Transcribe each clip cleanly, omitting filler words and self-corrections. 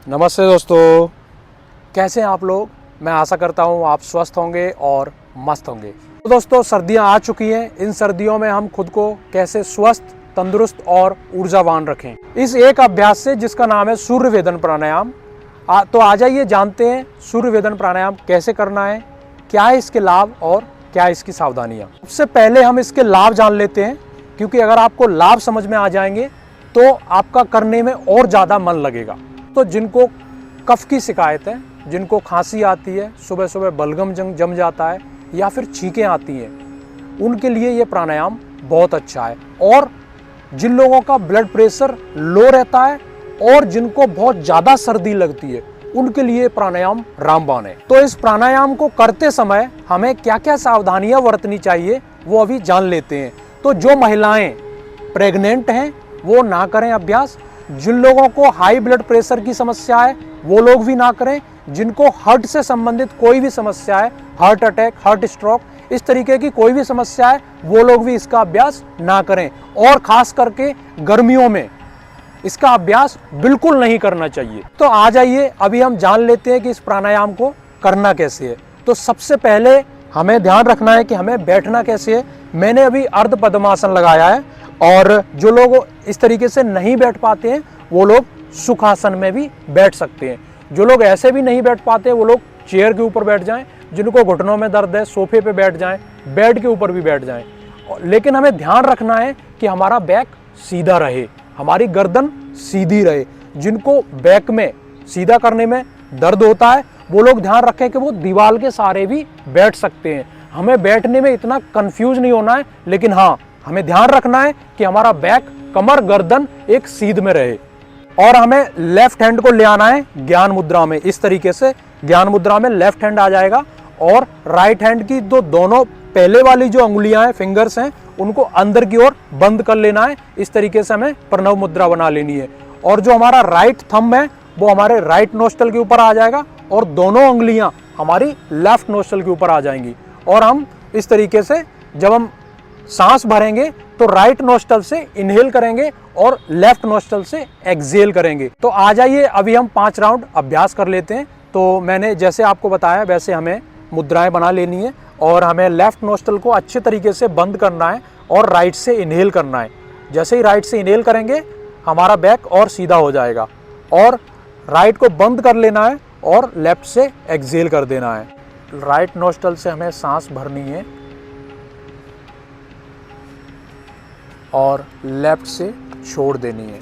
नमस्ते दोस्तों, कैसे हैं आप लोग। मैं आशा करता हूं आप स्वस्थ होंगे और मस्त होंगे। तो दोस्तों, सर्दियां आ चुकी हैं। इन सर्दियों में हम खुद को कैसे स्वस्थ, तंदुरुस्त और ऊर्जावान रखें, इस एक अभ्यास से जिसका नाम है सूर्य वेदन प्राणायाम। तो आ जाइए जानते हैं सूर्य वेदन प्राणायाम कैसे करना है, क्या है इसके लाभ और क्या है इसकी सावधानियाँ। सबसे पहले हम इसके लाभ जान लेते हैं, क्योंकि अगर आपको लाभ समझ में आ जाएंगे तो आपका करने में और ज़्यादा मन लगेगा। तो जिनको कफ की शिकायत है, जिनको खांसी आती है, सुबह सुबह बलगम जम जाता है या फिर छींकें आती हैं, उनके लिए ये प्राणायाम बहुत अच्छा है। और जिन लोगों का ब्लड प्रेशर लो रहता है और जिनको बहुत ज़्यादा सर्दी लगती है, उनके लिए प्राणायाम रामबाण है। तो इस प्राणायाम को करते समय हमें क्या क्या सावधानियां बरतनी चाहिए वो अभी जान लेते हैं। तो जो महिलाएं प्रेग्नेंट हैं वो ना करें अभ्यास। जिन लोगों को हाई ब्लड प्रेशर की समस्या है वो लोग भी ना करें। जिनको हार्ट से संबंधित कोई भी समस्या है, हार्ट अटैक, हार्ट स्ट्रोक, इस तरीके की कोई भी समस्या है, वो लोग भी इसका अभ्यास ना करें। और खास करके गर्मियों में इसका अभ्यास बिल्कुल नहीं करना चाहिए। तो आ जाइए अभी हम जान लेते हैं कि इस प्राणायाम को करना कैसे है। तो सबसे पहले हमें ध्यान रखना है कि हमें बैठना कैसे है। मैंने अभी अर्ध पद्मासन लगाया है, और जो लोग इस तरीके से नहीं बैठ पाते हैं वो लोग सुखासन में भी बैठ सकते हैं। जो लोग ऐसे भी नहीं बैठ पाते वो लोग चेयर के ऊपर बैठ जाएं। जिनको घुटनों में दर्द है सोफे पे बैठ जाएं, बेड के ऊपर भी बैठ जाएं। लेकिन हमें ध्यान रखना है कि हमारा बैक सीधा रहे, हमारी गर्दन सीधी रहे। जिनको बैक में सीधा करने में दर्द होता है वो लोग ध्यान रखें कि वो दीवार के सहारे भी बैठ सकते हैं। हमें बैठने में इतना कंफ्यूज नहीं होना है, लेकिन हाँ, हमें ध्यान रखना है कि हमारा बैक, कमर, गर्दन एक सीध में रहे। और हमें लेफ्ट हैंड को ले आना है ज्ञान मुद्रा में। इस तरीके से ज्ञान मुद्रा में लेफ्ट हैंड आ जाएगा, और राइट हैंड की दोनों पहले वाली जो अंगुलियां हैं, फिंगर्स हैं, उनको अंदर की ओर बंद कर लेना है। इस तरीके से हमें प्रणव मुद्रा बना लेनी है। और जो हमारा राइट थंब है वो हमारे राइट नोस्टल के ऊपर आ जाएगा, और दोनों अंगुलियां हमारी लेफ्ट नोस्टल के ऊपर आ जाएंगी। और हम इस तरीके से जब हम सांस भरेंगे तो राइट नोस्टल से इनहेल करेंगे और लेफ्ट नोस्टल से एक्सहेल करेंगे। तो आ जाइए अभी हम 5 राउंड अभ्यास कर लेते हैं। तो मैंने जैसे आपको बताया वैसे हमें मुद्राएं बना लेनी है, और हमें लेफ्ट नोस्टल को अच्छे तरीके से बंद करना है और राइट से इनहेल करना है। जैसे ही राइट से इनहेल करेंगे हमारा बैक और सीधा हो जाएगा, और राइट को बंद कर लेना है और लेफ्ट से एक्सहेल कर देना है। राइट नोस्टल से हमें सांस भरनी है और लेफ्ट से छोड़ देनी है।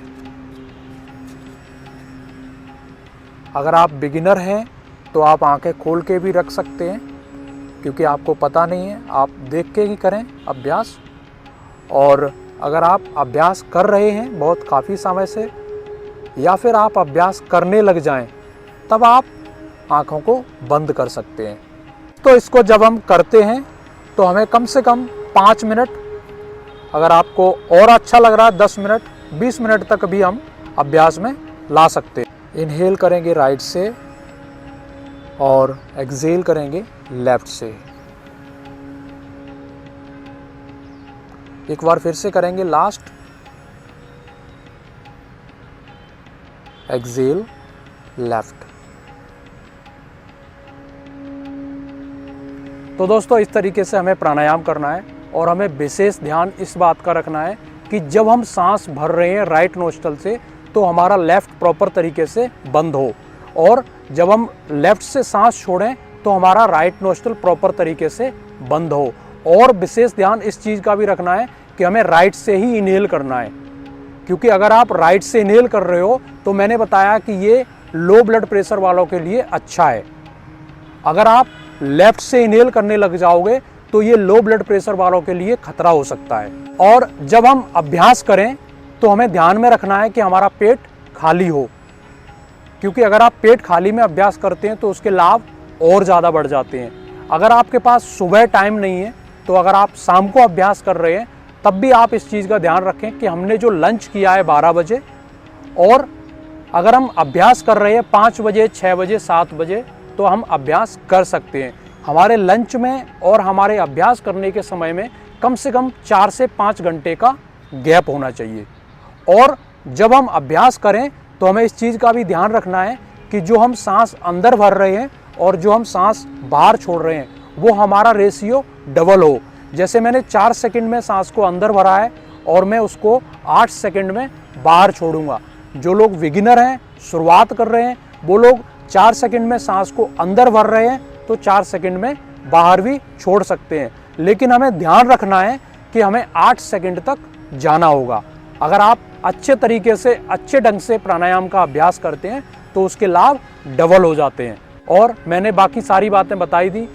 अगर आप बिगिनर हैं तो आप आंखें खोल के भी रख सकते हैं, क्योंकि आपको पता नहीं है, आप देख के ही करें अभ्यास। और अगर आप अभ्यास कर रहे हैं बहुत काफ़ी समय से, या फिर आप अभ्यास करने लग जाएं, तब आप आंखों को बंद कर सकते हैं। तो इसको जब हम करते हैं तो हमें कम से कम 5 मिनट, अगर आपको और अच्छा लग रहा है 10 मिनट, 20 मिनट तक भी हम अभ्यास में ला सकते हैं। इनहेल करेंगे राइट से और एक्सहेल करेंगे लेफ्ट से। एक बार फिर से करेंगे लास्ट, एक्सहेल लेफ्ट। तो दोस्तों, इस तरीके से हमें प्राणायाम करना है, और हमें विशेष ध्यान इस बात का रखना है कि जब हम सांस भर रहे हैं राइट नोस्टल से तो हमारा लेफ्ट प्रॉपर तरीके से बंद हो, और जब हम लेफ्ट से सांस छोड़ें तो हमारा राइट नोस्टल प्रॉपर तरीके से बंद हो। और विशेष ध्यान इस चीज़ का भी रखना है कि हमें राइट से ही इनहेल करना है, क्योंकि अगर आप राइट से इनहेल कर रहे हो तो मैंने बताया कि ये लो ब्लड प्रेशर वालों के लिए अच्छा है। अगर आप लेफ्ट से इनहेल करने लग जाओगे तो ये लो ब्लड प्रेशर वालों के लिए खतरा हो सकता है। और जब हम अभ्यास करें तो हमें ध्यान में रखना है कि हमारा पेट खाली हो, क्योंकि अगर आप पेट खाली में अभ्यास करते हैं तो उसके लाभ और ज़्यादा बढ़ जाते हैं। अगर आपके पास सुबह टाइम नहीं है तो अगर आप शाम को अभ्यास कर रहे हैं तब भी आप इस चीज़ का ध्यान रखें कि हमने जो लंच किया है 12 बजे, और अगर हम अभ्यास कर रहे हैं 5 बजे, 6 बजे, 7 बजे, तो हम अभ्यास कर सकते हैं। हमारे लंच में और हमारे अभ्यास करने के समय में कम से कम 4 से 5 घंटे का गैप होना चाहिए। और जब हम अभ्यास करें तो हमें इस चीज़ का भी ध्यान रखना है कि जो हम सांस अंदर भर रहे हैं और जो हम सांस बाहर छोड़ रहे हैं वो हमारा रेशियो डबल हो। जैसे मैंने 4 सेकंड में सांस को अंदर भरा है और मैं उसको 8 सेकंड में बाहर छोड़ूंगा। जो लोग बिगिनर हैं, शुरुआत कर रहे हैं, वो लोग 4 सेकंड में सांस को अंदर भर रहे हैं तो 4 सेकंड में बाहर भी छोड़ सकते हैं। लेकिन हमें ध्यान रखना है कि हमें 8 सेकंड तक जाना होगा। अगर आप अच्छे तरीके से, अच्छे ढंग से प्राणायाम का अभ्यास करते हैं तो उसके लाभ डबल हो जाते हैं। और मैंने बाकी सारी बातें बताई दी।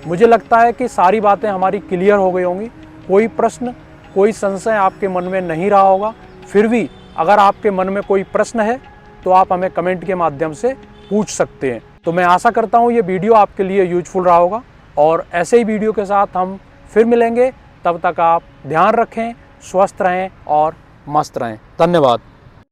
मुझे लगता है कि सारी बातें हमारी क्लियर हो गई होंगी। कोई प्रश्न, कोई संशय आपके मन में नहीं रहा होगा। फिर भी अगर आपके मन में कोई प्रश्न है तो आप हमें कमेंट के माध्यम से पूछ सकते हैं। तो मैं आशा करता हूँ ये वीडियो आपके लिए यूजफुल रहा होगा और ऐसे ही वीडियो के साथ हम फिर मिलेंगे। तब तक आप ध्यान रखें, स्वस्थ रहें और मस्त रहें। धन्यवाद।